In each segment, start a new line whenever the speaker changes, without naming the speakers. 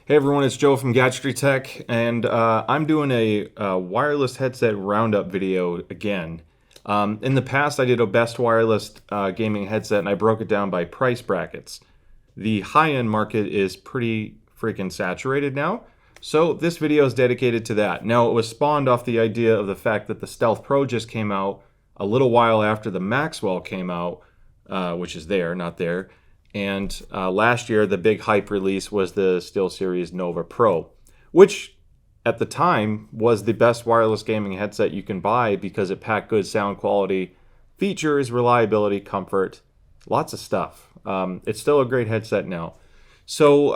Hey everyone, it's Joe from Gadgetry Tech, and I'm doing a wireless headset roundup video again. In the past, I did a best wireless gaming headset, and I broke it down by price brackets. The high-end market is pretty freaking saturated now, so this video is dedicated to that. Now, it was spawned off the idea of the fact that the Stealth Pro just came out a little while after the Maxwell came out, which is there, not there. And last year, the big hype release was the SteelSeries Nova Pro, which at the time was the best wireless gaming headset you can buy because it packed good sound quality, features, reliability, comfort, lots of stuff. It's still a great headset now. So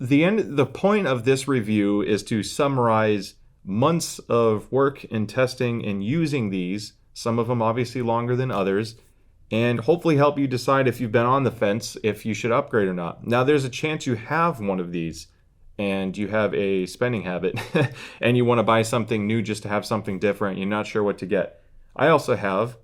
the point of this review is to summarize months of work and testing and using these, some of them obviously longer than others, and hopefully help you decide if you've been on the fence if you should upgrade or not. Now, there's a chance you have one of these and you have a spending habit and you want to buy something new just to have something different. You're not sure what to get. I also have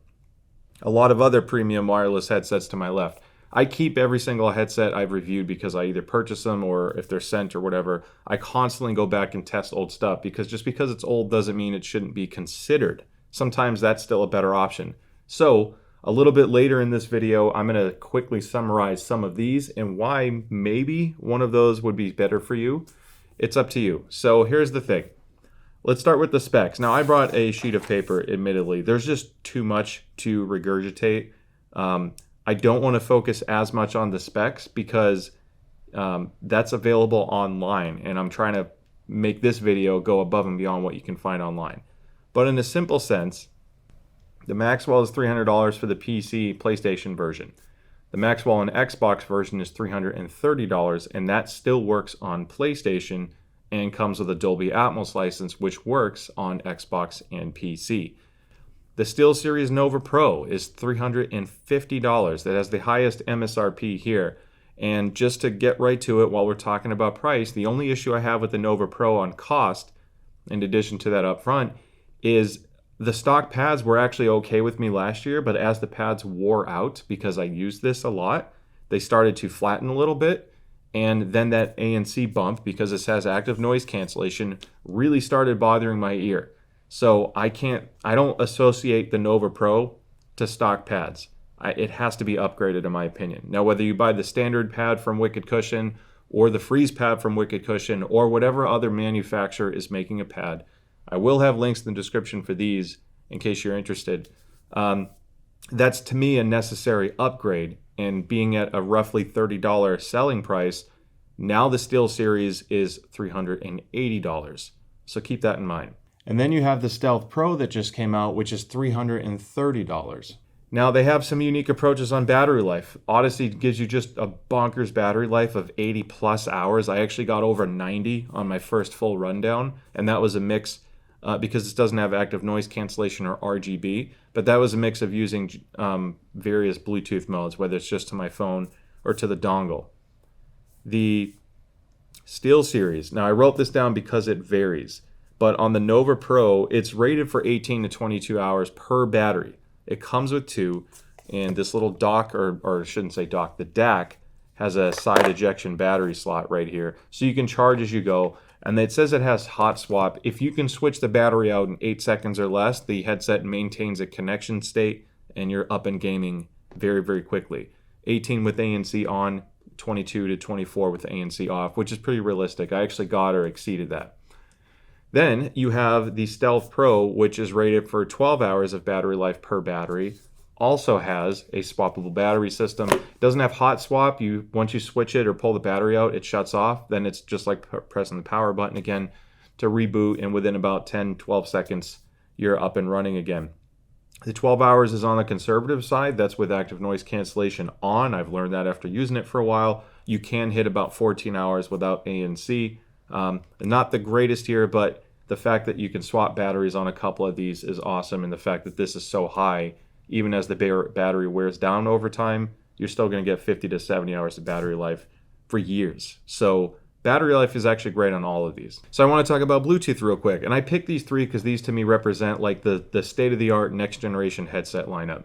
a lot of other premium wireless headsets to my left. I keep every single headset I've reviewed because I either purchase them or if they're sent or whatever. I constantly go back and test old stuff because just because it's old doesn't mean it shouldn't be considered. Sometimes that's still a better option. So a little bit later in this video, I'm going to quickly summarize some of these and why maybe one of those would be better for you. It's up to you. So here's the thing. Let's start with the specs. Now, I brought a sheet of paper, admittedly. There's just too much to regurgitate. I don't want to focus as much on the specs because that's available online, and I'm trying to make this video go above and beyond what you can find online. But in a simple sense, the Maxwell is $300 for the PC PlayStation version. The Maxwell and Xbox version is $330, and that still works on PlayStation and comes with a Dolby Atmos license, which works on Xbox and PC. The SteelSeries Nova Pro is $350. That has the highest MSRP here. And just to get right to it while we're talking about price, the only issue I have with the Nova Pro on cost, in addition to that up front, is the stock pads were actually okay with me last year, but as the pads wore out, because I used this a lot, they started to flatten a little bit. And then that ANC bump, because it has active noise cancellation, really started bothering my ear. So I don't associate the Nova Pro to stock pads. It has to be upgraded in my opinion. Now, whether you buy the standard pad from Wicked Cushion or the freeze pad from Wicked Cushion or whatever other manufacturer is making a pad, I will have links in the description for these in case you're interested. That's to me a necessary upgrade, and being at a roughly $30 selling price, now the SteelSeries is $380. So keep that in mind. And then you have the Stealth Pro that just came out, which is $330. Now, they have some unique approaches on battery life. Audeze gives you just a bonkers battery life of 80 plus hours. I actually got over 90 on my first full rundown, and that was a mix because this doesn't have active noise cancellation or RGB, but that was a mix of using various Bluetooth modes, whether it's just to my phone or to the dongle. The SteelSeries, now I wrote this down because it varies, but on the Nova Pro, it's rated for 18 to 22 hours per battery. It comes with two, and this little dock, or I shouldn't say dock, the DAC has a side ejection battery slot right here, so you can charge as you go. And it says it has hot swap. If you can switch the battery out in 8 seconds or less, the headset maintains a connection state, and you're up and gaming very, very quickly. 18 with ANC on, 22 to 24 with ANC off, which is pretty realistic. I actually got or exceeded that. Then you have the Stealth Pro, which is rated for 12 hours of battery life per battery. Also has a swappable battery system. Doesn't have hot swap. Once you switch it or pull the battery out, it shuts off. Then it's just like pressing the power button again to reboot, and within about 10-12 seconds, you're up and running again. The 12 hours is on the conservative side. That's with active noise cancellation on. I've learned that after using it for a while. You can hit about 14 hours without ANC. Not the greatest here, but the fact that you can swap batteries on a couple of these is awesome, and the fact that this is so high, even as the battery wears down over time, you're still going to get 50 to 70 hours of battery life for years. So battery life is actually great on all of these. So I want to talk about Bluetooth real quick. And I picked these three because these to me represent like the state-of-the-art next generation headset lineup.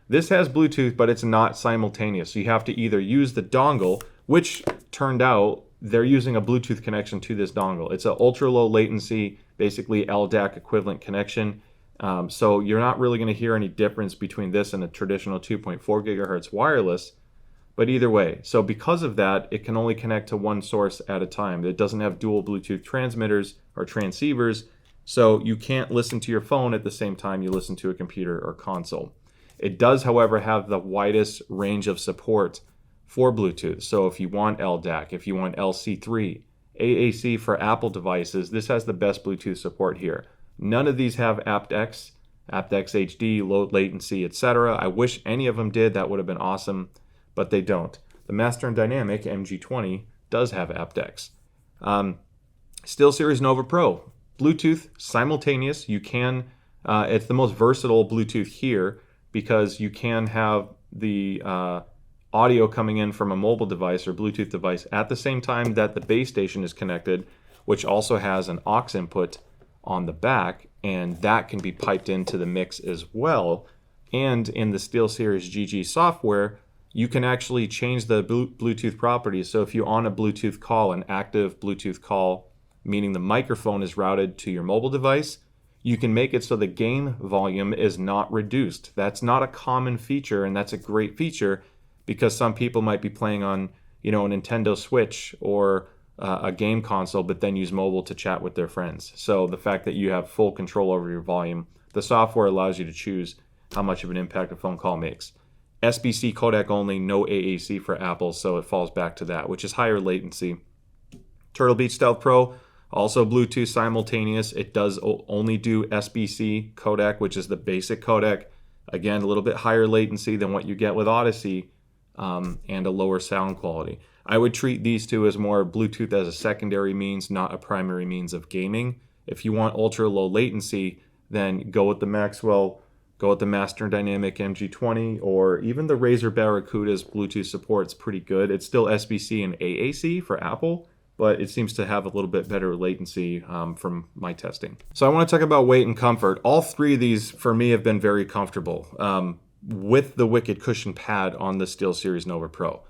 This has Bluetooth, but it's not simultaneous. So you have to either use the dongle, which turned out they're using a Bluetooth connection to this dongle. It's an ultra low latency, basically LDAC equivalent connection. So you're not really going to hear any difference between this and a traditional 2.4 gigahertz wireless. But either way, so because of that, it can only connect to one source at a time. It doesn't have dual Bluetooth transmitters or transceivers, so you can't listen to your phone at the same time you listen to a computer or console. It does, however, have the widest range of support for Bluetooth. So if you want LDAC, if you want LC3, AAC for Apple devices, this has the best Bluetooth support here. None of these have aptX, aptX HD, low latency, etc. I wish any of them did. That would have been awesome, but they don't. The Master and Dynamic MG20 does have aptX. SteelSeries Nova Pro, Bluetooth simultaneous. You can, it's the most versatile Bluetooth here because you can have the audio coming in from a mobile device or Bluetooth device at the same time that the base station is connected, which also has an aux input on the back, and that can be piped into the mix as well. And in the SteelSeries GG software, you can actually change the Bluetooth properties. So if you're on a Bluetooth call, an active Bluetooth call, meaning the microphone is routed to your mobile device, you can make it so the gain volume is not reduced. That's not a common feature, and that's a great feature because some people might be playing on, a Nintendo Switch or a game console, but then use mobile to chat with their friends. So the fact that you have full control over your volume, the software allows you to choose how much of an impact a phone call makes. SBC codec only, no AAC for Apple, so it falls back to that, which is higher latency. Turtle Beach Stealth Pro, also Bluetooth simultaneous. It does only do SBC codec, which is the basic codec. Again, a little bit higher latency than what you get with Audeze, and a lower sound quality. I would treat these two as more Bluetooth as a secondary means, not a primary means of gaming. If you want ultra low latency, then go with the Maxwell, go with the Master Dynamic MG20, or even the Razer Barracuda's Bluetooth support's pretty good. It's still SBC and AAC for Apple, but it seems to have a little bit better latency from my testing. So I want to talk about weight and comfort. All three of these, for me, have been very comfortable with the Wicked Cushion pad on the SteelSeries Nova Pro.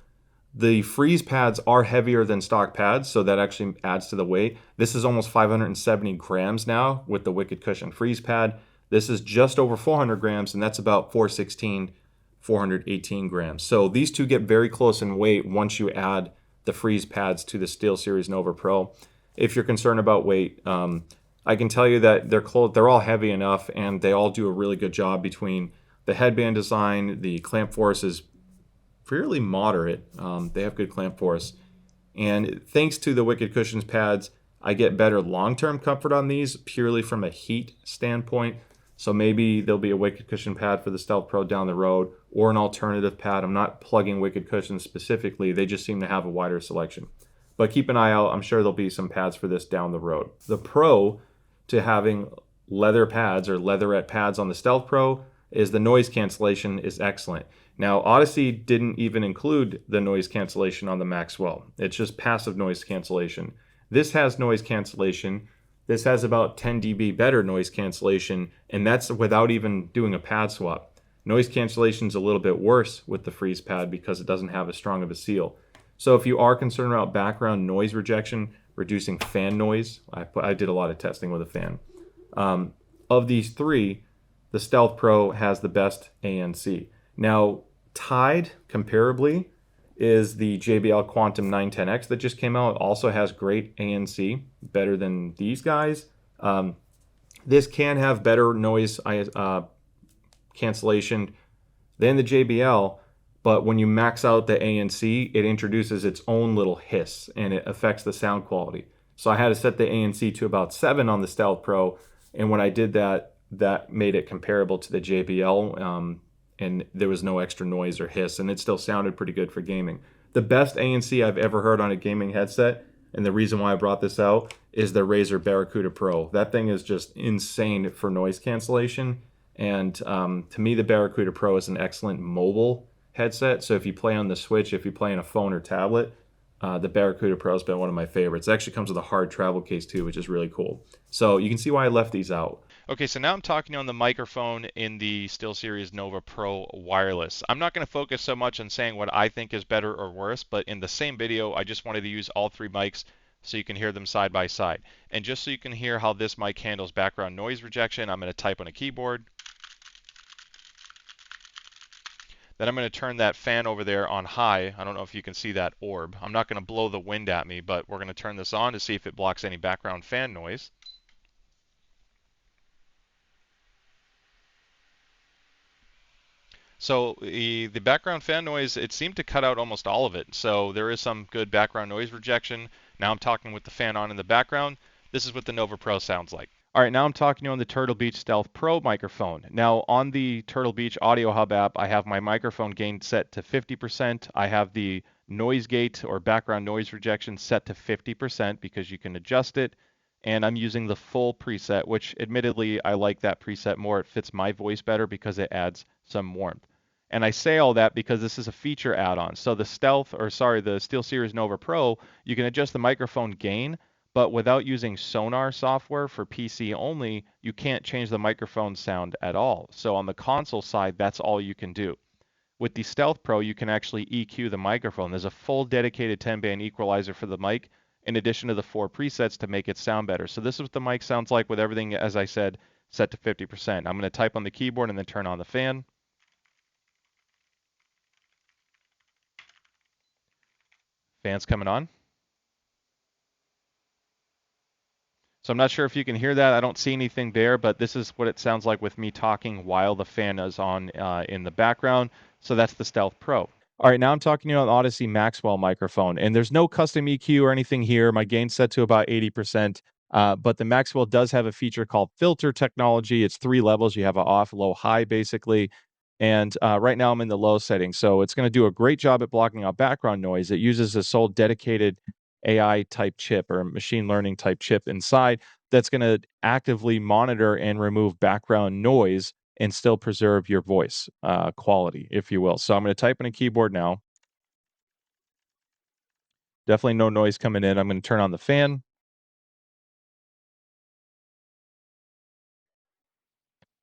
The freeze pads are heavier than stock pads, so that actually adds to the weight. This is almost 570 grams now with the Wicked Cushion freeze pad. This is just over 400 grams, and that's about 416, 418 grams. So these two get very close in weight once you add the freeze pads to the SteelSeries Nova Pro. If you're concerned about weight, I can tell you that they're all heavy enough, and they all do a really good job between the headband design. The clamp force is fairly moderate. They have good clamp force. And thanks to the Wicked Cushions pads, I get better long-term comfort on these purely from a heat standpoint. So maybe there'll be a Wicked Cushion pad for the Stealth Pro down the road, or an alternative pad. I'm not plugging Wicked Cushions specifically. They just seem to have a wider selection. But keep an eye out. I'm sure there'll be some pads for this down the road. The pro to having leather pads or leatherette pads on the Stealth Pro is the noise cancellation is excellent. Now, Audeze didn't even include the noise cancellation on the Maxwell. It's just passive noise cancellation. This has noise cancellation. This has about 10 dB better noise cancellation, and that's without even doing a pad swap. Noise cancellation is a little bit worse with the freeze pad because it doesn't have as strong of a seal. So if you are concerned about background noise rejection, reducing fan noise, I did a lot of testing with a fan. Of these three, the Stealth Pro has the best ANC. Now, tied comparably is the JBL Quantum 910X that just came out. It also has great ANC, better than these guys. This can have better noise cancellation than the JBL, but when you max out the ANC, it introduces its own little hiss, and it affects the sound quality. So I had to set the ANC to about 7 on the Stealth Pro, and when I did that, that made it comparable to the JBL, and there was no extra noise or hiss, and it still sounded pretty good for gaming. The best ANC I've ever heard on a gaming headset, and the reason why I brought this out, is the Razer Barracuda Pro. That thing is just insane for noise cancellation, and to me, the Barracuda Pro is an excellent mobile headset. So if you play on the Switch, if you play on a phone or tablet, the Barracuda Pro has been one of my favorites. It actually comes with a hard travel case too, which is really cool. So you can see why I left these out.
Okay, so now I'm talking on the microphone in the SteelSeries Nova Pro wireless. I'm not going to focus so much on saying what I think is better or worse, but in the same video, I just wanted to use all three mics so you can hear them side by side. And just so you can hear how this mic handles background noise rejection, I'm going to type on a keyboard. Then I'm going to turn that fan over there on high. I don't know if you can see that orb. I'm not going to blow the wind at me, but we're going to turn this on to see if it blocks any background fan noise. So the background fan noise, it seemed to cut out almost all of it. So there is some good background noise rejection. Now I'm talking with the fan on in the background. This is what the Nova Pro sounds like. All right, now I'm talking to you on the Turtle Beach Stealth Pro microphone. Now on the Turtle Beach Audio Hub app, I have my microphone gain set to 50%. I have the noise gate or background noise rejection set to 50% because you can adjust it. And I'm using the full preset, which admittedly I like that preset more. It fits my voice better because it adds some warmth. And I say all that because this is a feature add-on. So the the SteelSeries Nova Pro, you can adjust the microphone gain, but without using Sonar software for PC only, you can't change the microphone sound at all. So on the console side, that's all you can do. With the Stealth Pro, you can actually EQ the microphone. There's a full dedicated 10-band equalizer for the mic, in addition to the 4 presets to make it sound better. So this is what the mic sounds like with everything, as I said, set to 50%. I'm going to type on the keyboard and then turn on the fan. Fan's coming on. So I'm not sure if you can hear that. I don't see anything there, but this is what it sounds like with me talking while the fan is on in the background. So that's the Stealth Pro. All right, now I'm talking to you on Audeze Maxwell microphone, and there's no custom EQ or anything here. My gain's set to about 80%, but the Maxwell does have a feature called filter technology. It's 3 levels. You have a off, low, high, basically. And right now I'm in the low setting, so it's going to do a great job at blocking out background noise. It uses a sole dedicated AI type chip or machine learning type chip inside that's going to actively monitor and remove background noise and still preserve your voice quality, if you will. So I'm going to type in a keyboard now. Definitely no noise coming in. I'm going to turn on the fan.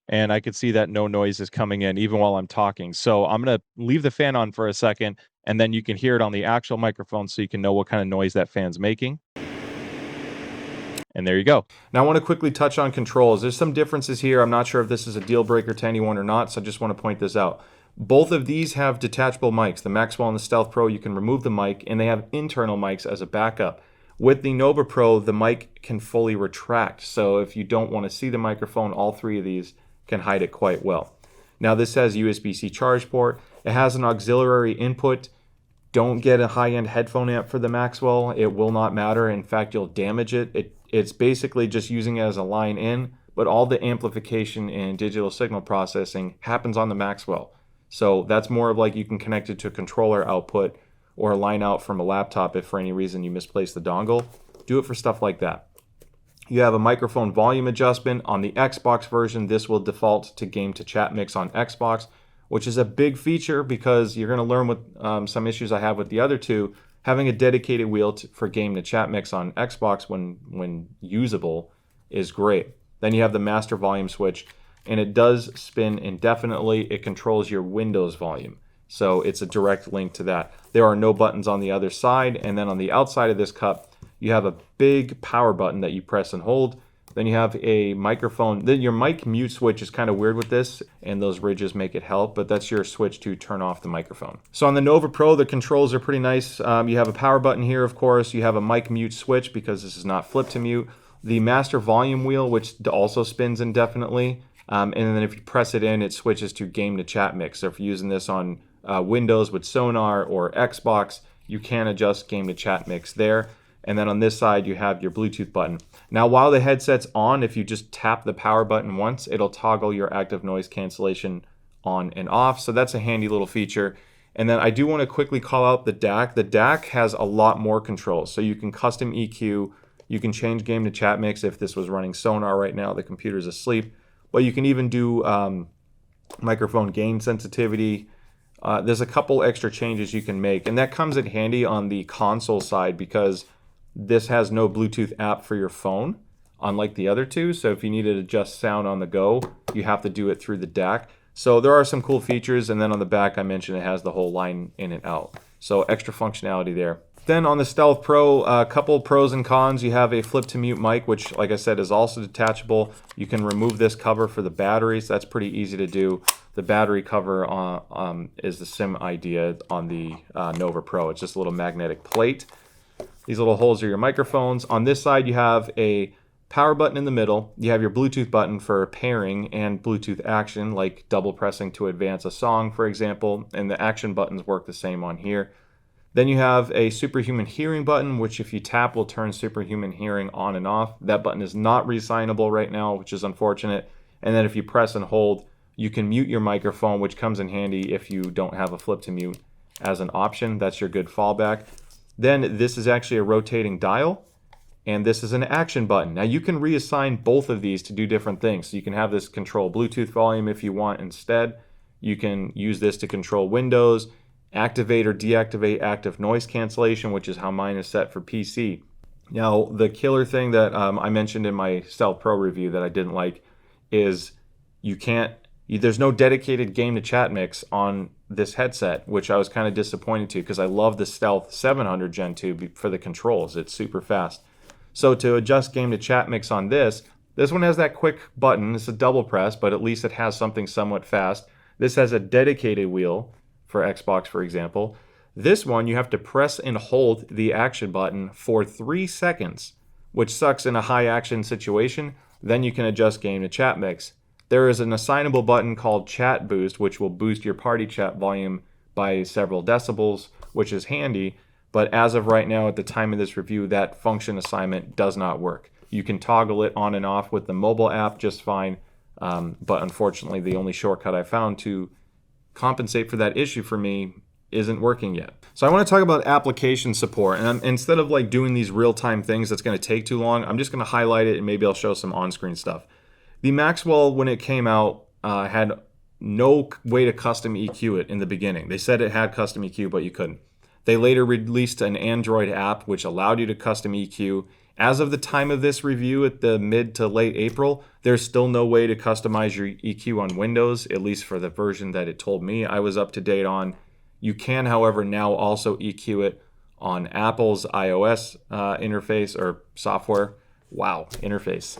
And I could see that no noise is coming in even while I'm talking. So I'm going to leave the fan on for a second, and then you can hear it on the actual microphone so you can know what kind of noise that fan's making. And there you go. Now I want to quickly touch on controls. There's some differences here. I'm not sure if this is a deal breaker to anyone or not, so I just want to point this out. Both of these have detachable mics. The Maxwell and the Stealth Pro, you can remove the mic, and they have internal mics as a backup. With the Nova Pro, the mic can fully retract. So if you don't want to see the microphone, all 3 of these can hide it quite well. Now this has USB-C charge port. It has an auxiliary input. Don't get a high-end headphone amp for the Maxwell. It will not matter. In fact, you'll damage it. It's basically just using it as a line in, but all the amplification and digital signal processing happens on the Maxwell. So that's more of like you can connect it to a controller output or a line out from a laptop if for any reason you misplace the dongle. Do it for stuff like that. You have a microphone volume adjustment. On the Xbox version, this will default to game to chat mix on Xbox, which is a big feature because you're going to learn with some issues I have with the other two. Having a dedicated wheel for game to chat mix on Xbox when usable is great. Then you have the master volume switch, and it does spin indefinitely. It controls your Windows volume. So it's a direct link to that. There are no buttons on the other side, and then on the outside of this cup, you have a big power button that you press and hold. Then you have a microphone. Then your mic mute switch is kind of weird with this, and those ridges make it help, but that's your switch to turn off the microphone. So on the Nova Pro, the controls are pretty nice. You have a power button here, of course. You have a mic mute switch because this is not flip to mute. The master volume wheel, which also spins indefinitely. And then if you press it in, it switches to game to chat mix. So if you're using this on Windows with Sonar or Xbox, you can adjust game to chat mix there. And then on this side, you have your Bluetooth button. Now, while the headset's on, if you just tap the power button once, it'll toggle your active noise cancellation on and off. So that's a handy little feature. And then I do want to quickly call out the DAC. The DAC has a lot more controls. So you can custom EQ. You can change game to chat mix if this was running Sonar right now. The computer's asleep. But you can even do microphone gain sensitivity. There's a couple extra changes you can make. And that comes in handy on the console side because this has no Bluetooth app for your phone. unlike the other two. So if you need to adjust sound on the go, you have to do it through the DAC. So there are some cool features, and then on the back I mentioned it has the whole line in and out. So extra functionality there. Then on the Stealth Pro, a couple pros and cons. You have a flip to mute mic, which like I said is also detachable. You can remove this cover for the batteries. That's pretty easy to do. The battery cover is the same idea on the Nova Pro. It's just a little magnetic plate. These little holes are your microphones. On this side you have a power button in the middle. You have your Bluetooth button for pairing and Bluetooth action, like double pressing to advance a song, for example, and the action buttons work the same on here. Then you have a superhuman hearing button, which if you tap will turn superhuman hearing on and off. That button is not re-signable right now, which is unfortunate. And then if you press and hold, you can mute your microphone, which comes in handy if you don't have a flip to mute as an option. That's your good fallback. Then this is actually a rotating dial, and this is an action button. Now you can reassign both of these to do different things. So you can have this control Bluetooth volume if you want instead. You can use this to control windows, activate or deactivate active noise cancellation, which is how mine is set for PC. Now the killer thing that I mentioned in my Stealth Pro review that I didn't like is there's no dedicated game to chat mix on this headset, which I was kind of disappointed to because I love the Stealth 700 Gen 2 for the controls. It's super fast. So to adjust game to chat mix on this one has that quick button. It's a double press, but at least it has something somewhat fast. This has a dedicated wheel for Xbox, for example. This one, you have to press and hold the action button for 3 seconds, which sucks in a high action situation. Then you can adjust game to chat mix. There is an assignable button called Chat Boost, which will boost your party chat volume by several decibels, which is handy. But as of right now, at the time of this review, that function assignment does not work. You can toggle it on and off with the mobile app just fine. But unfortunately, the only shortcut I found to compensate for that issue for me isn't working yet. So I want to talk about application support. And instead of like doing these real-time things that's going to take too long, I'm just going to highlight it and maybe I'll show some on-screen stuff. The Maxwell, when it came out, had no way to custom EQ it in the beginning. They said it had custom EQ, but you couldn't. They later released an Android app which allowed you to custom EQ. As of the time of this review at the mid to late April, there's still no way to customize your EQ on Windows, at least for the version that it told me I was up to date on. You can, however, now also EQ it on Apple's iOS interface or software. Wow, interface.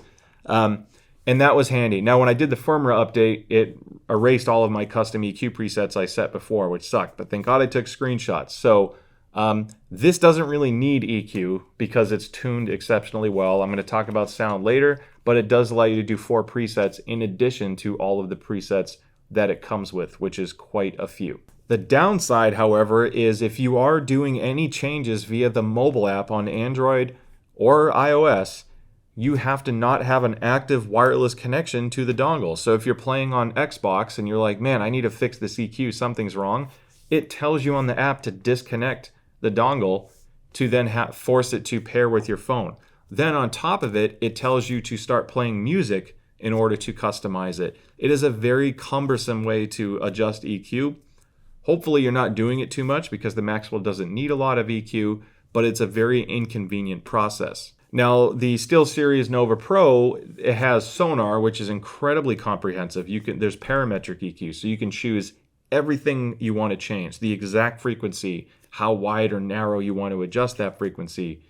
And that was handy. Now, when I did the firmware update, it erased all of my custom EQ presets I set before, which sucked. But thank God I took screenshots. So this doesn't really need EQ because it's tuned exceptionally well. I'm going to talk about sound later, but it does allow you to do 4 presets in addition to all of the presets that it comes with, which is quite a few. The downside, however, is if you are doing any changes via the mobile app on Android or iOS, you have to not have an active wireless connection to the dongle. So if you're playing on Xbox and you're like, man, I need to fix this EQ, something's wrong, it tells you on the app to disconnect the dongle to then force it to pair with your phone. Then on top of it, it tells you to start playing music in order to customize it. It is a very cumbersome way to adjust EQ. Hopefully you're not doing it too much because the Maxwell doesn't need a lot of EQ, but it's a very inconvenient process. Now, the SteelSeries Nova Pro, it has sonar, which is incredibly comprehensive. There's parametric EQ, so you can choose everything you want to change, the exact frequency, how wide or narrow you want to adjust that frequency,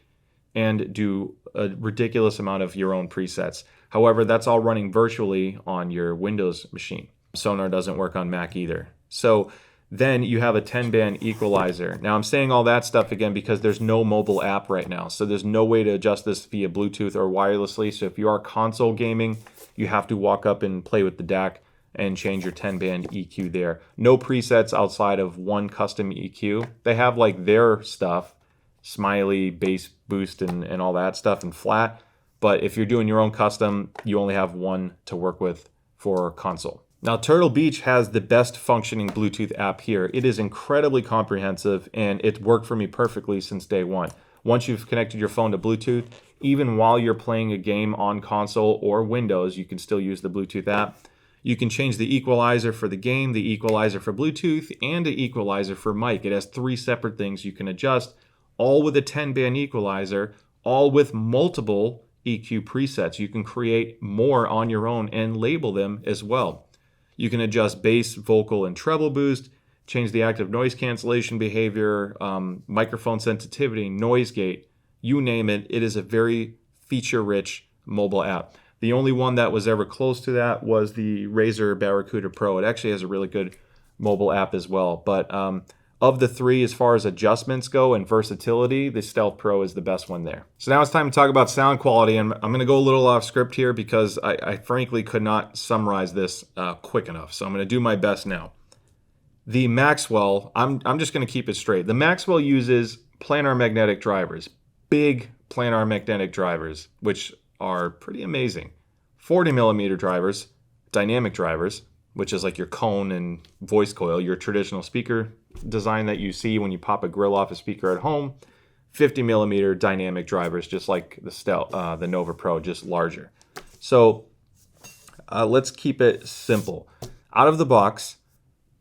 and do a ridiculous amount of your own presets. However, that's all running virtually on your Windows machine. Sonar doesn't work on Mac either. So then you have a 10-band equalizer. Now I'm saying all that stuff again because there's no mobile app right now. So there's no way to adjust this via Bluetooth or wirelessly. So if you are console gaming, you have to walk up and play with the DAC and change your 10-band EQ there. No presets outside of one custom EQ. They have like their stuff, smiley, bass boost, and all that stuff, and flat. But if you're doing your own custom, you only have one to work with for console. Now, Turtle Beach has the best functioning Bluetooth app here. It is incredibly comprehensive, and it worked for me perfectly since day one. Once you've connected your phone to Bluetooth, even while you're playing a game on console or Windows, you can still use the Bluetooth app. You can change the equalizer for the game, the equalizer for Bluetooth, and the equalizer for mic. It has 3 separate things you can adjust, all with a 10-band equalizer, all with multiple EQ presets. You can create more on your own and label them as well. You can adjust bass, vocal, and treble boost, change the active noise cancellation behavior, microphone sensitivity, noise gate, you name it. It is a very feature-rich mobile app. The only one that was ever close to that was the Razer Barracuda Pro. It actually has a really good mobile app as well. But of the three, as far as adjustments go and versatility, the Stealth Pro is the best one there. So now it's time to talk about sound quality, and I'm going to go a little off script here because I frankly could not summarize this quick enough. So I'm going to do my best now. The Maxwell, I'm just going to keep it straight. The Maxwell uses planar magnetic drivers, big planar magnetic drivers, which are pretty amazing. 40 millimeter drivers, dynamic drivers, which is like your cone and voice coil, your traditional speaker design that you see when you pop a grill off a speaker at home. 50 millimeter dynamic drivers, just like the Nova Pro, just larger. So let's keep it simple. Out of the box,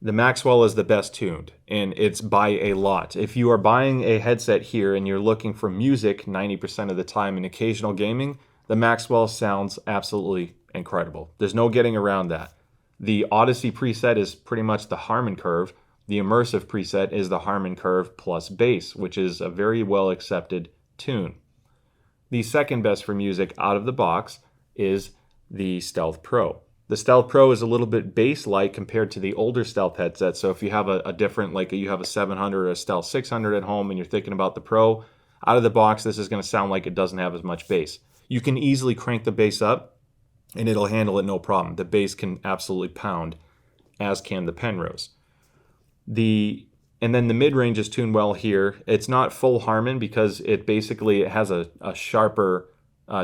the Maxwell is the best tuned, and it's by a lot. If you are buying a headset here and you're looking for music 90% of the time and occasional gaming, the Maxwell sounds absolutely incredible. There's no getting around that. The Audeze preset is pretty much the Harman curve. The immersive preset is the Harman curve plus bass, which is a very well accepted tune. The second best for music out of the box is the Stealth Pro. The Stealth Pro is a little bit bass-like compared to the older Stealth headsets. So if you have a different, like you have a 700 or a Stealth 600 at home and you're thinking about the Pro, out of the box, this is going to sound like it doesn't have as much bass. You can easily crank the bass up and it'll handle it no problem. The bass can absolutely pound, as can the Penrose. And then the mid-range is tuned well here. It's not full Harman because it has a sharper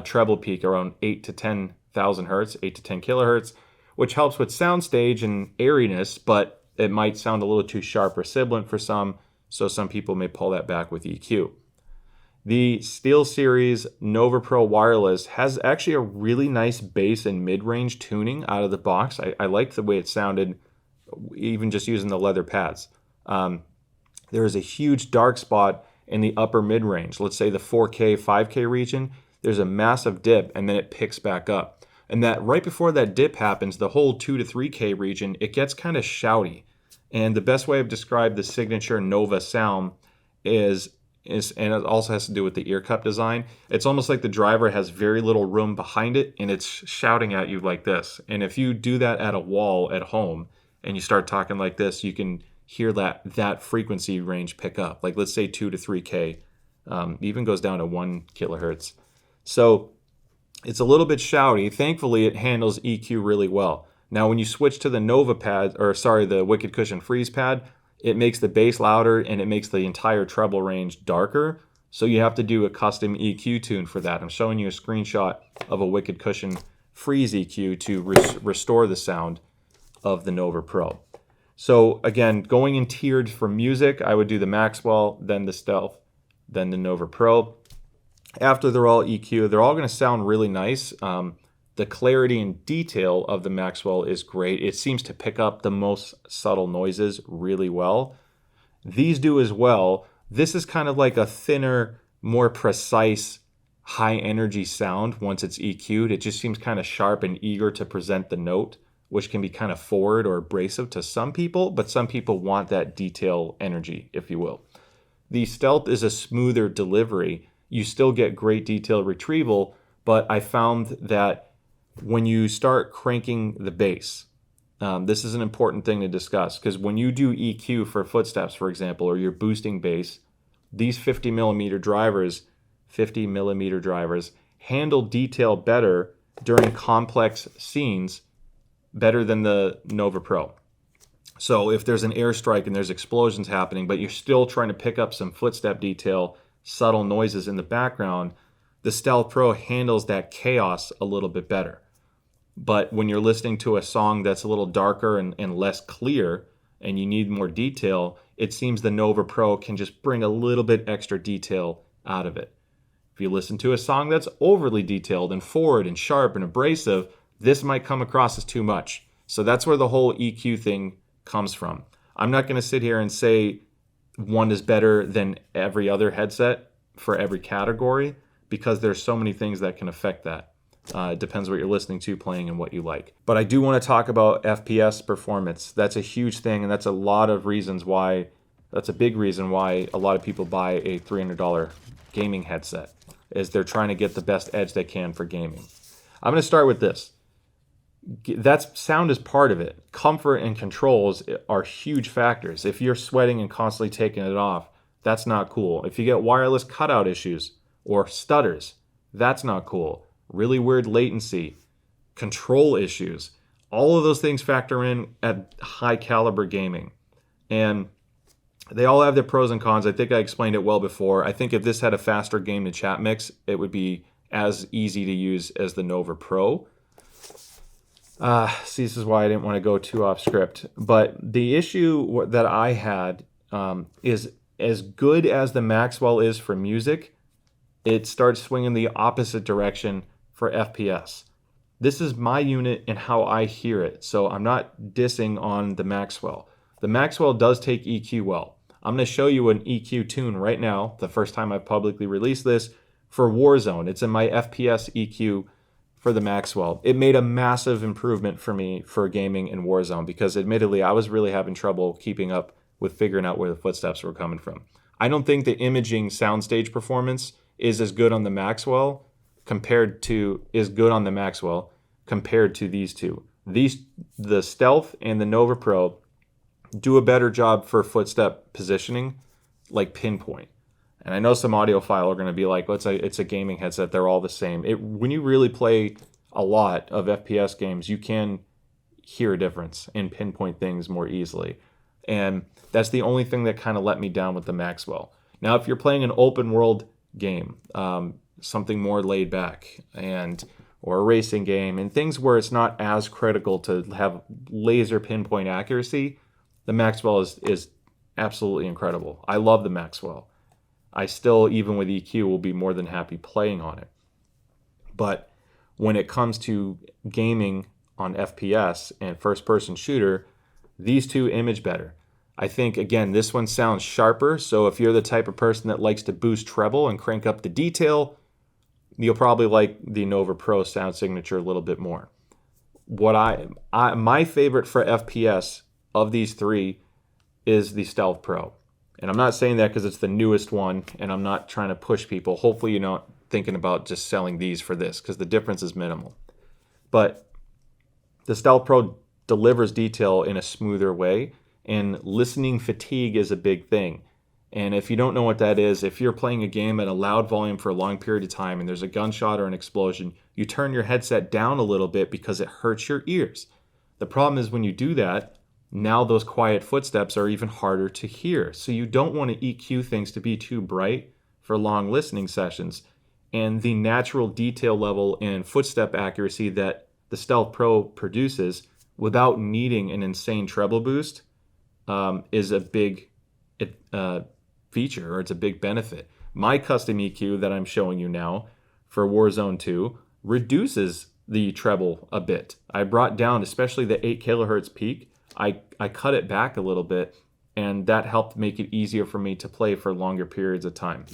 treble peak around 8 to 10,000 hertz, 8 to 10 kilohertz, which helps with soundstage and airiness, but it might sound a little too sharp or sibilant for some, so some people may pull that back with EQ. The SteelSeries Nova Pro Wireless has actually a really nice bass and mid-range tuning out of the box. I liked the way it sounded, even just using the leather pads. There is a huge dark spot in the upper mid-range, let's say the 4K, 5K region. There's a massive dip, and then it picks back up. And that right before that dip happens, the whole 2 to 3K region, it gets kind of shouty. And the best way I've described the signature Nova sound is, and it also has to do with the ear cup design. It's almost like the driver has very little room behind it, and it's shouting at you like this. And if you do that at a wall at home, and you start talking like this, you can hear that frequency range pick up. Like let's say 2 to 3K, even goes down to 1 kilohertz. So it's a little bit shouty. Thankfully, it handles EQ really well. Now, when you switch to the Nova pad, the Wicked Cushion Freeze pad, it makes the bass louder and it makes the entire treble range darker. So you have to do a custom EQ tune for that. I'm showing you a screenshot of a Wicked Cushion Freeze EQ to restore the sound of the Nova Pro. So again, going in tiered for music, I would do the Maxwell, then the Stealth, then the Nova Pro. After they're all EQ, they're all going to sound really nice. The clarity and detail of the Maxwell is great. It seems to pick up the most subtle noises really well. These do as well. This is kind of like a thinner, more precise, high energy sound once it's EQ'd. It just seems kind of sharp and eager to present the note, which can be kind of forward or abrasive to some people, but some people want that detail energy, if you will. The Stealth is a smoother delivery. You still get great detail retrieval, but I found that when you start cranking the bass, this is an important thing to discuss, because when you do EQ for footsteps, for example, or you're boosting bass, these 50 millimeter drivers handle detail better during complex scenes, better than the Nova Pro. So if there's an airstrike and there's explosions happening, but you're still trying to pick up some footstep detail, subtle noises in the background, the Stealth Pro handles that chaos a little bit better. But when you're listening to a song that's a little darker and less clear, and you need more detail, it seems the Nova Pro can just bring a little bit extra detail out of it. If you listen to a song that's overly detailed and forward and sharp and abrasive, this might come across as too much. So that's where the whole EQ thing comes from. I'm not going to sit here and say one is better than every other headset for every category,
because there's so many things that can affect that. It depends what you're listening to, playing, and what you like. But I do want to talk about FPS performance. That's a huge thing, and that's a lot of reasons why. That's a big reason why a lot of people buy a $300 gaming headset, is they're trying to get the best edge they can for gaming. I'm going to start with this. That's sound is part of it. Comfort and controls are huge factors. If you're sweating and constantly taking it off, that's not cool. If you get wireless cutout issues or stutters, that's not cool. Really weird latency, control issues, all of those things factor in at high caliber gaming. And they all have their pros and cons. I think I explained it well before. I think if this had a faster game to chat mix, it would be as easy to use as the Nova Pro. See, this is why I didn't want to go too off script. But the issue that I had is, as good as the Maxwell is for music, it starts swinging the opposite direction for FPS. This is my unit and how I hear it, so I'm not dissing on the Maxwell. The Maxwell does take EQ well. I'm going to show you an EQ tune right now, the first time I've publicly released this, for Warzone. It's in my FPS EQ for the Maxwell. It made a massive improvement for me for gaming in Warzone, because admittedly I was really having trouble keeping up with figuring out where the footsteps were coming from. I don't think the imaging soundstage performance is as good on the Maxwell compared to these two. The Stealth and the Nova Pro do a better job for footstep positioning, like pinpoint. And I know some audiophile are going to be like, well, it's a gaming headset, they're all the same. When you really play a lot of FPS games, you can hear a difference and pinpoint things more easily. And that's the only thing that kind of let me down with the Maxwell. Now, if you're playing an open world game, something more laid back, or a racing game, and things where it's not as critical to have laser pinpoint accuracy, the Maxwell is absolutely incredible. I love the Maxwell. I still, even with EQ, will be more than happy playing on it. But when it comes to gaming on FPS and first-person shooter, these two image better. I think, again, this one sounds sharper, so if you're the type of person that likes to boost treble and crank up the detail, you'll probably like the Nova Pro sound signature a little bit more. My favorite for FPS of these three is the Stealth Pro. And I'm not saying that because it's the newest one, and I'm not trying to push people. Hopefully you're not thinking about just selling these for this, because the difference is minimal. But the Stealth Pro delivers detail in a smoother way, and listening fatigue is a big thing. And if you don't know what that is, if you're playing a game at a loud volume for a long period of time and there's a gunshot or an explosion, you turn your headset down a little bit because it hurts your ears. The problem is when you do that, now those quiet footsteps are even harder to hear. So you don't want to EQ things to be too bright for long listening sessions. And the natural detail level and footstep accuracy that the Stealth Pro produces without needing an insane treble boost is a big feature, or it's a big benefit. My custom EQ that I'm showing you now for Warzone 2 reduces the treble a bit. I brought down, especially the 8 kilohertz peak, I cut it back a little bit, and that helped make it easier for me to play for longer periods of time.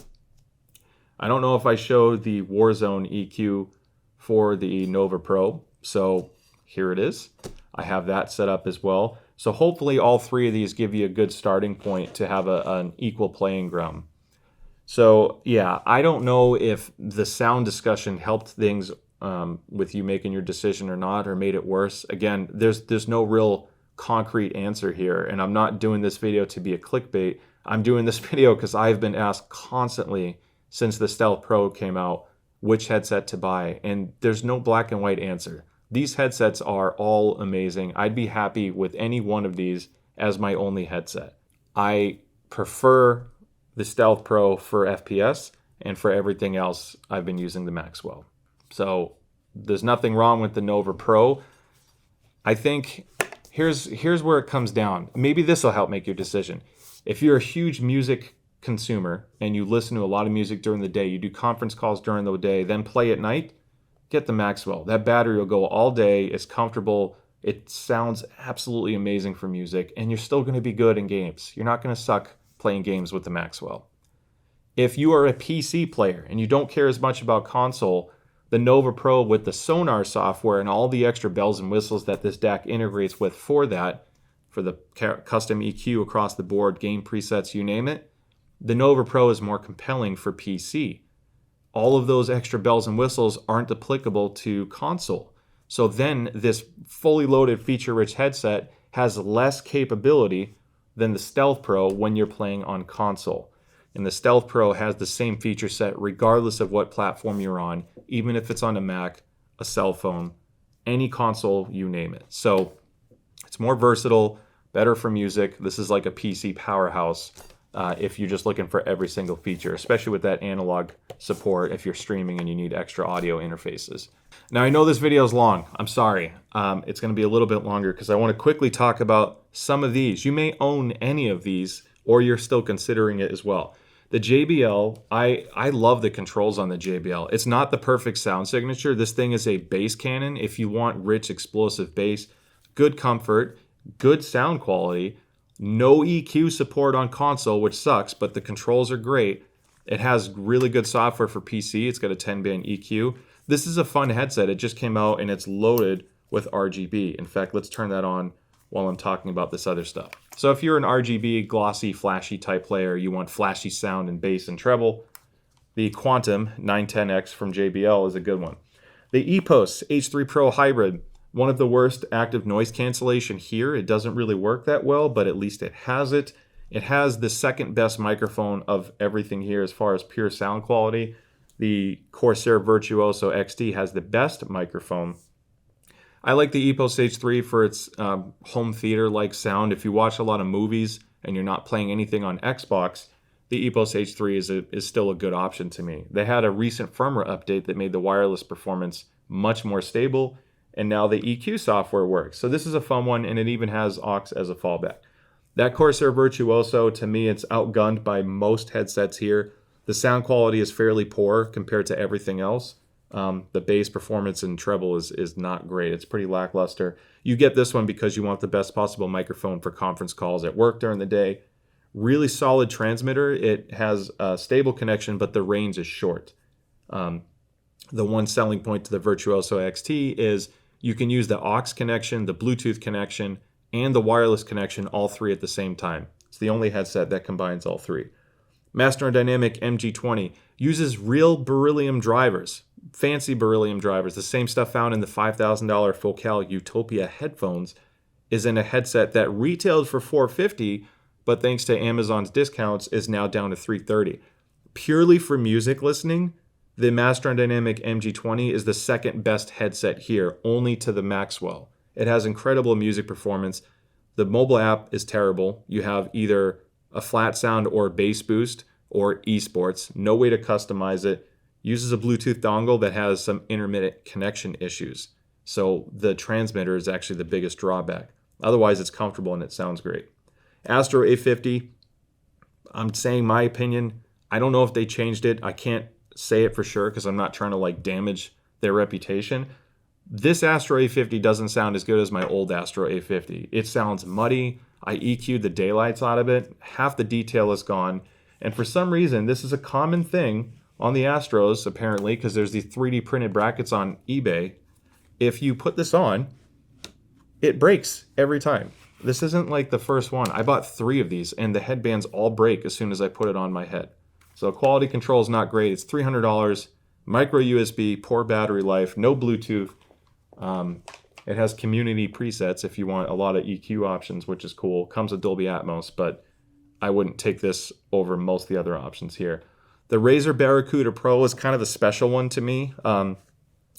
I don't know if I showed the Warzone EQ for the Nova Pro, so here it is. I have that set up as well. So hopefully all three of these give you a good starting point to have an equal playing ground. So yeah, I don't know if the sound discussion helped things with you making your decision or not, or made it worse. Again, there's no real concrete answer here, and I'm not doing this video to be a clickbait. I'm doing this video because I've been asked constantly since the Stealth Pro came out which headset to buy, and there's no black and white answer. These headsets are all amazing. I'd be happy with any one of these as my only headset. I prefer the Stealth Pro for FPS, and for everything else, I've been using the Maxwell. So there's nothing wrong with the Nova Pro. I think here's where it comes down. Maybe this will help make your decision. If you're a huge music consumer and you listen to a lot of music during the day, you do conference calls during the day, then play at night, get the Maxwell. That battery will go all day. It's comfortable. It sounds absolutely amazing for music, and you're still going to be good in games. You're not going to suck playing games with the Maxwell.
If you are a PC player and you don't care as much about console, the Nova Pro with the Sonar software and all the extra bells and whistles that this DAC integrates with for that, for the custom EQ across the board, game presets, you name it, the Nova Pro is more compelling for PC. All of those extra bells and whistles aren't applicable to console. So then this fully loaded feature-rich headset has less capability than the Stealth Pro when you're playing on console. And the Stealth Pro has the same feature set regardless of what platform you're on, even if it's on a Mac, a cell phone, any console, you name it. So it's more versatile, better for music. This is like a PC powerhouse if you're just looking for every single feature, especially with that analog support if you're streaming and you need extra audio interfaces. Now, I know this video is long. I'm sorry. It's going to be a little bit longer because I want to quickly talk about some of these. You may own any of these, or you're still considering it as well. The JBL, I love the controls on the JBL. It's not the perfect sound signature. This thing is a bass cannon. If you want rich, explosive bass, good comfort, good sound quality, no EQ support on console, which sucks, but the controls are great. It has really good software for PC. It's got a 10-band EQ. This is a fun headset. It just came out and it's loaded with RGB. In fact, let's turn that on while I'm talking about this other stuff. So if you're an RGB, glossy, flashy type player, you want flashy sound and bass and treble, the Quantum 910X from JBL is a good one. The EPOS H3 Pro Hybrid, one of the worst active noise cancellation here. It doesn't really work that well, but at least it has it. It has the second best microphone of everything here as far as pure sound quality. The Corsair Virtuoso XT has the best microphone. I like the EPOS H3 for its home theater-like sound. If you watch a lot of movies and you're not playing anything on Xbox, the EPOS H3 is still a good option to me. They had a recent firmware update that made the wireless performance much more stable, and now the EQ software works. So this is a fun one, and it even has aux as a fallback. That Corsair Virtuoso, to me, it's outgunned by most headsets here. The sound quality is fairly poor compared to everything else. The bass performance and treble is not great. It's pretty lackluster. You get this one because you want the best possible microphone for conference calls at work during the day. Really solid transmitter. It has a stable connection, but the range is short. The one selling point to the Virtuoso XT is you can use the aux connection, the Bluetooth connection, and the wireless connection, all three at the same time. It's the only headset that combines all three. Master Dynamic MG20 uses real beryllium drivers, fancy beryllium drivers. The same stuff found in the $5,000 Focal Utopia headphones is in a headset that retailed for $450, but thanks to Amazon's discounts is now down to $330. Purely for music listening, the Master Dynamic MG20 is the second best headset here, only to the Maxwell. It has incredible music performance. The mobile app is terrible. You have either a flat sound or bass boost or esports. No way to customize it. Uses a Bluetooth dongle that has some intermittent connection issues. So the transmitter is actually the biggest drawback. Otherwise, it's comfortable and it sounds great. Astro A50, I'm saying my opinion. I don't know if they changed it. I can't say it for sure because I'm not trying to damage their reputation. This Astro A50 doesn't sound as good as my old Astro A50. It sounds muddy. I EQ'd the daylights out of it. Half the detail is gone. And for some reason, this is a common thing on the Astros, apparently, because there's these 3D printed brackets on eBay. If you put this on, it breaks every time. This isn't like the first one. I bought 3 of these, and the headbands all break as soon as I put it on my head. So quality control is not great. It's $300, micro USB, poor battery life, no Bluetooth. It has community presets if you want a lot of EQ options, which is cool. Comes with Dolby Atmos, but I wouldn't take this over most of the other options here. The Razer Barracuda Pro is kind of a special one to me.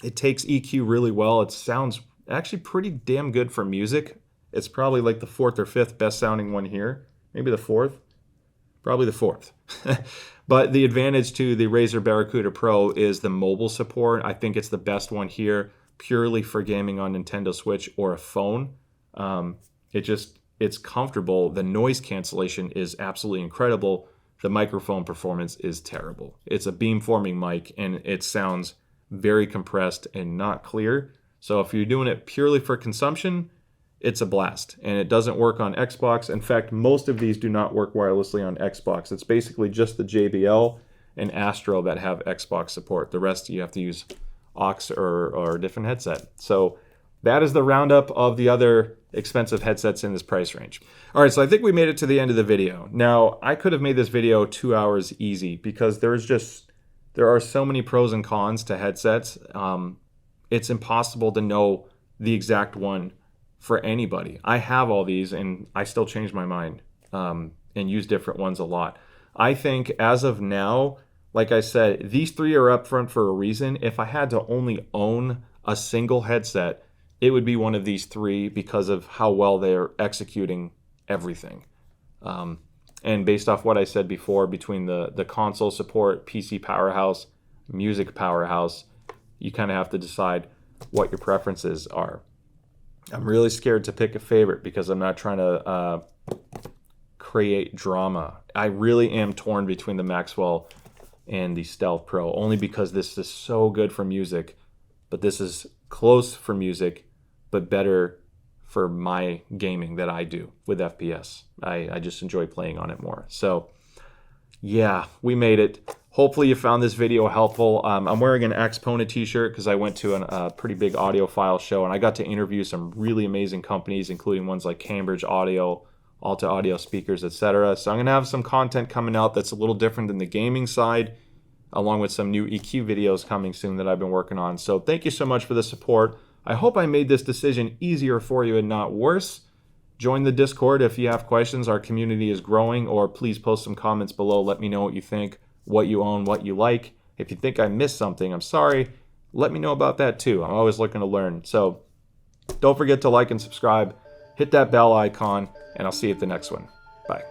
It takes EQ really well. It sounds actually pretty damn good for music. It's probably like the 4th or 5th best sounding one here. Maybe the 4th. Probably the 4th. But the advantage to the Razer Barracuda Pro is the mobile support. I think it's the best one here, purely for gaming on Nintendo Switch or a phone. It's comfortable. The noise cancellation is absolutely incredible. The microphone performance is terrible. It's a beamforming mic, and it sounds very compressed and not clear. So if you're doing it purely for consumption, it's a blast. And it doesn't work on Xbox. In fact, most of these do not work wirelessly on Xbox. It's basically just the JBL and Astro that have Xbox support. The rest you have to use aux or a different headset. So that is the roundup of the other expensive headsets in this price range. All right, so I think we made it to the end of the video. Now, I could have made this video 2 hours easy because there are so many pros and cons to headsets. It's impossible to know the exact one for anybody. I have all these and I still change my mind and use different ones a lot. I think as of now, like I said, these three are up front for a reason. If I had to only own a single headset, it would be one of these three because of how well they're executing everything. And based off what I said before, between the console support, PC powerhouse, music powerhouse, you kind of have to decide what your preferences are. I'm really scared to pick a favorite because I'm not trying to create drama. I really am torn between the Maxwell and the Stealth Pro, only because this is so good for music, but this is close for music, but better for my gaming that I do with FPS. I just enjoy playing on it more. So yeah, we made it. Hopefully you found this video helpful. I'm wearing an Axpona t-shirt because I went to a pretty big audiophile show and I got to interview some really amazing companies, including ones like Cambridge Audio, Alta Audio Speakers, etc. So I'm going to have some content coming out that's a little different than the gaming side, along with some new EQ videos coming soon that I've been working on. So thank you so much for the support. I hope I made this decision easier for you and not worse. Join the Discord if you have questions. Our community is growing, or please post some comments below. Let me know what you think, what you own, what you like. If you think I missed something, I'm sorry. Let me know about that too. I'm always looking to learn. So don't forget to like and subscribe. Hit that bell icon, and I'll see you at the next one. Bye.